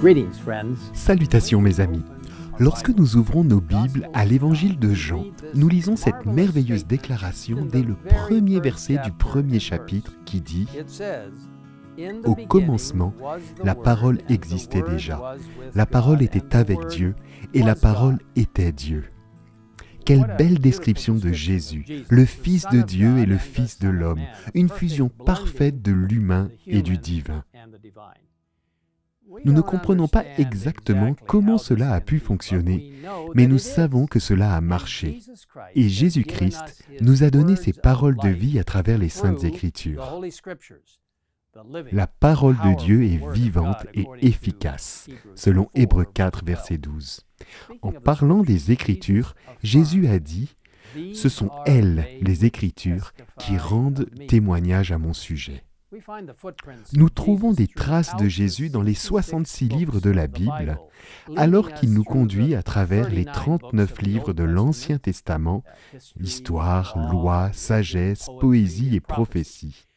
Greetings, friends. Salutations mes amis. Lorsque nous ouvrons nos Bibles à l'évangile de Jean, nous lisons cette merveilleuse déclaration dès le premier verset du premier chapitre qui dit « Au commencement, la parole existait déjà. La parole était avec Dieu et la parole était Dieu. » Quelle belle description de Jésus, le Fils de Dieu et le Fils de l'homme, une fusion parfaite de l'humain et du divin. Nous ne comprenons pas exactement comment cela a pu fonctionner, mais nous savons que cela a marché. Et Jésus-Christ nous a donné ses paroles de vie à travers les Saintes Écritures. La parole de Dieu est vivante et efficace, selon Hébreux 4, verset 12. En parlant des Écritures, Jésus a dit « Ce sont elles, les Écritures, qui rendent témoignage à mon sujet. » Nous trouvons des traces de Jésus dans les 66 livres de la Bible, alors qu'il nous conduit à travers les 39 livres de l'Ancien Testament, l'histoire, loi, sagesse, poésie et prophétie.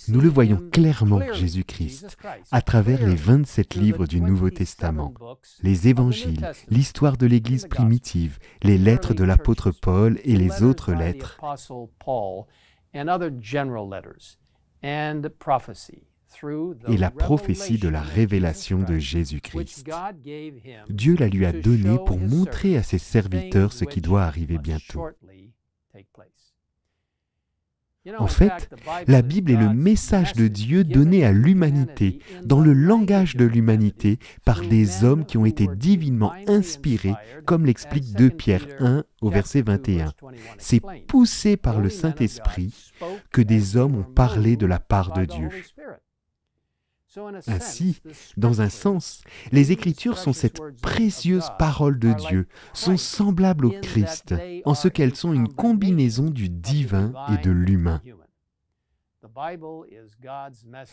Nous le voyons clairement, Jésus-Christ, à travers les 27 livres du Nouveau Testament, les évangiles, l'histoire de l'Église primitive, les lettres de l'apôtre Paul et les autres lettres, et la prophétie de la révélation de Jésus-Christ. Dieu la lui a donnée pour montrer à ses serviteurs ce qui doit arriver bientôt. En fait, la Bible est le message de Dieu donné à l'humanité, dans le langage de l'humanité, par des hommes qui ont été divinement inspirés, comme l'explique 2 Pierre 1 au verset 21. C'est poussé par le Saint-Esprit que des hommes ont parlé de la part de Dieu. Ainsi, dans un sens, les Écritures sont cette précieuse parole de Dieu, sont semblables au Christ, en ce qu'elles sont une combinaison du divin et de l'humain.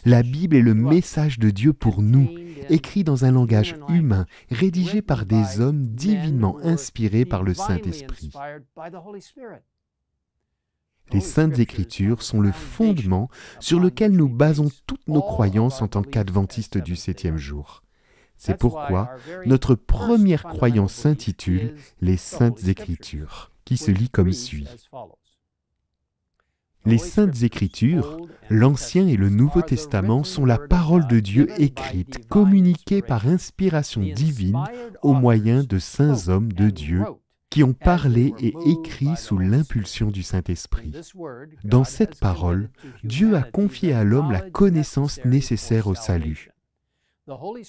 La Bible est le message de Dieu pour nous, écrit dans un langage humain, rédigé par des hommes divinement inspirés par le Saint-Esprit. Les Saintes Écritures sont le fondement sur lequel nous basons toutes nos croyances en tant qu'adventistes du 7e jour. C'est pourquoi notre première croyance s'intitule « Les Saintes Écritures », qui se lit comme suit. Les Saintes Écritures, l'Ancien et le Nouveau Testament sont la parole de Dieu écrite, communiquée par inspiration divine au moyen de saints hommes de Dieu, qui ont parlé et écrit sous l'impulsion du Saint-Esprit. Dans cette parole, Dieu a confié à l'homme la connaissance nécessaire au salut.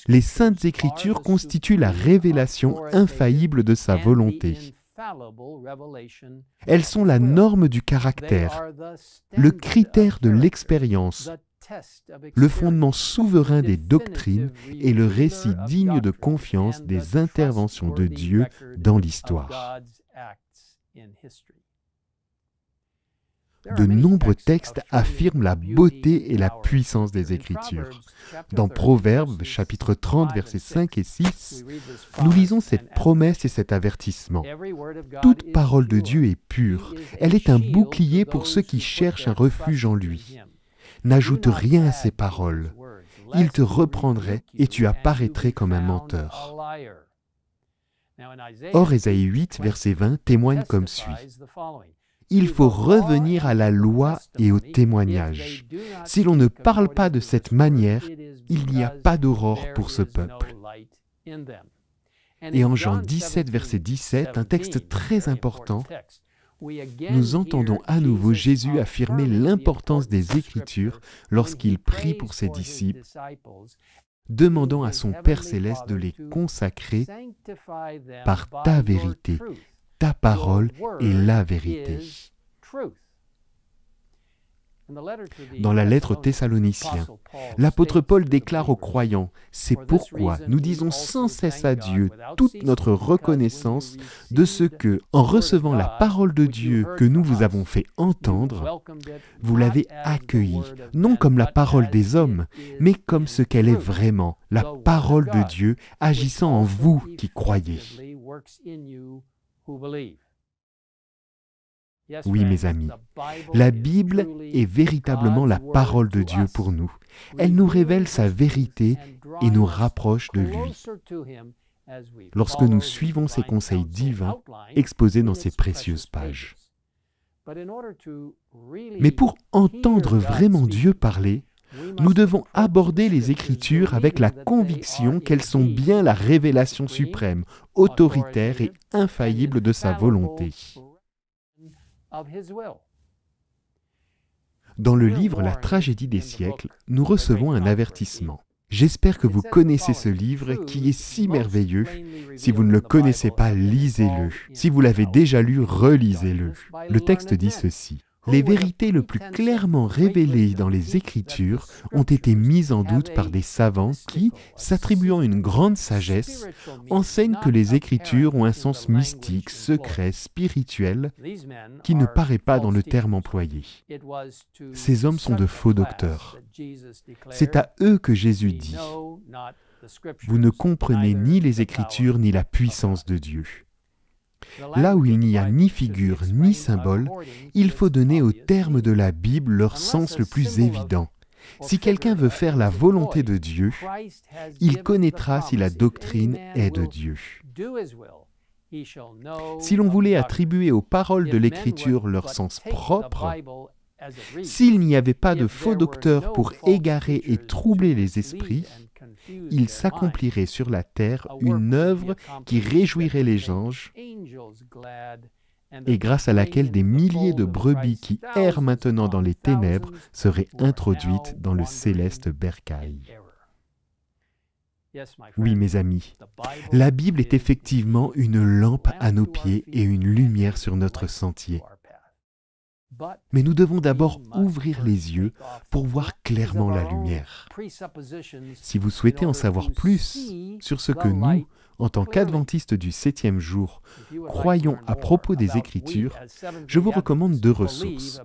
Les Saintes Écritures constituent la révélation infaillible de sa volonté. Elles sont la norme du caractère, le critère de l'expérience, le fondement souverain des doctrines et le récit digne de confiance des interventions de Dieu dans l'histoire. De nombreux textes affirment la beauté et la puissance des Écritures. Dans Proverbes, chapitre 30, versets 5 et 6, nous lisons cette promesse et cet avertissement. Toute parole de Dieu est pure. Elle est un bouclier pour ceux qui cherchent un refuge en lui. N'ajoute rien à ces paroles. Il te reprendrait et tu apparaîtrais comme un menteur. Or, Ésaïe 8, verset 20, témoigne comme suit. Il faut revenir à la loi et au témoignage. Si l'on ne parle pas de cette manière, il n'y a pas d'aurore pour ce peuple. Et en Jean 17, verset 17, un texte très important, nous entendons à nouveau Jésus affirmer l'importance des Écritures lorsqu'il prie pour ses disciples, demandant à son Père céleste de les consacrer par ta vérité. Ta parole est la vérité. Dans la lettre aux Thessaloniciens, l'apôtre Paul déclare aux croyants « C'est pourquoi nous disons sans cesse à Dieu toute notre reconnaissance de ce que, en recevant la parole de Dieu que nous vous avons fait entendre, vous l'avez accueillie, non comme la parole des hommes, mais comme ce qu'elle est vraiment, la parole de Dieu agissant en vous qui croyez. » Oui, mes amis, la Bible est véritablement la parole de Dieu pour nous. Elle nous révèle sa vérité et nous rapproche de lui, lorsque nous suivons ces conseils divins exposés dans ces précieuses pages. Mais pour entendre vraiment Dieu parler, nous devons aborder les Écritures avec la conviction qu'elles sont bien la révélation suprême, autoritaire et infaillible de sa volonté. Dans le livre La tragédie des siècles, nous recevons un avertissement. J'espère que vous connaissez ce livre qui est si merveilleux. Si vous ne le connaissez pas, lisez-le. Si vous l'avez déjà lu, relisez-le. Le texte dit ceci. Les vérités les plus clairement révélées dans les Écritures ont été mises en doute par des savants qui, s'attribuant une grande sagesse, enseignent que les Écritures ont un sens mystique, secret, spirituel, qui ne paraît pas dans le terme employé. Ces hommes sont de faux docteurs. C'est à eux que Jésus dit « Vous ne comprenez ni les Écritures ni la puissance de Dieu ». Là où il n'y a ni figure ni symbole, il faut donner aux termes de la Bible leur sens le plus évident. Si quelqu'un veut faire la volonté de Dieu, il connaîtra si la doctrine est de Dieu. Si l'on voulait attribuer aux paroles de l'Écriture leur sens propre, s'il n'y avait pas de faux docteurs pour égarer et troubler les esprits, il s'accomplirait sur la terre une œuvre qui réjouirait les anges et grâce à laquelle des milliers de brebis qui errent maintenant dans les ténèbres seraient introduites dans le céleste bercail. Oui, mes amis, la Bible est effectivement une lampe à nos pieds et une lumière sur notre sentier. Mais nous devons d'abord ouvrir les yeux pour voir clairement la lumière. Si vous souhaitez en savoir plus sur ce que nous, en tant qu'adventistes du 7e jour, croyons à propos des Écritures, je vous recommande 2 ressources.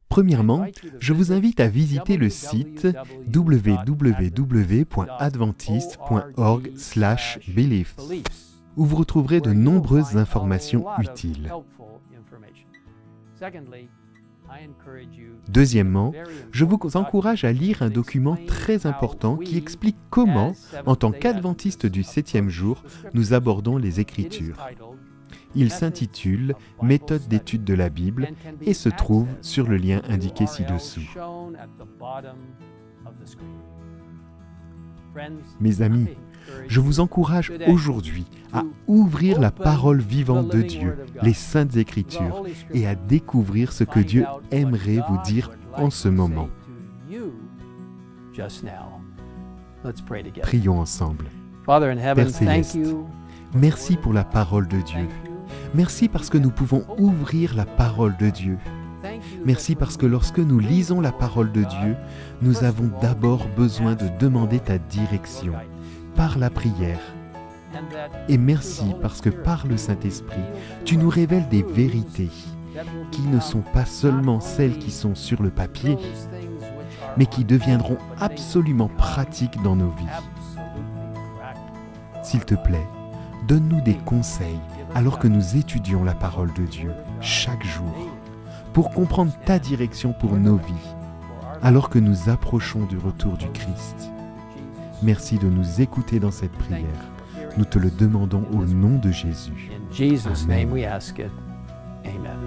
Premièrement, je vous invite à visiter le site www.adventiste.org/beliefs, où vous retrouverez de nombreuses informations utiles. Deuxièmement, je vous encourage à lire un document très important qui explique comment, en tant qu'adventistes du 7e jour, nous abordons les Écritures. Il s'intitule « Méthode d'étude de la Bible » et se trouve sur le lien indiqué ci-dessous. Mes amis, je vous encourage aujourd'hui à ouvrir la parole vivante de Dieu, les Saintes Écritures, et à découvrir ce que Dieu aimerait vous dire en ce moment. Prions ensemble. Père Céleste, merci pour la parole de Dieu. Merci parce que nous pouvons ouvrir la parole de Dieu. Merci parce que lorsque nous lisons la parole de Dieu, nous avons d'abord besoin de demander ta direction par la prière. Et merci parce que par le Saint-Esprit, tu nous révèles des vérités qui ne sont pas seulement celles qui sont sur le papier, mais qui deviendront absolument pratiques dans nos vies. S'il te plaît, donne-nous des conseils alors que nous étudions la parole de Dieu chaque jour, pour comprendre ta direction pour nos vies, alors que nous approchons du retour du Christ. Merci de nous écouter dans cette prière. Nous te le demandons au nom de Jésus. In Jesus' name we ask it. Amen.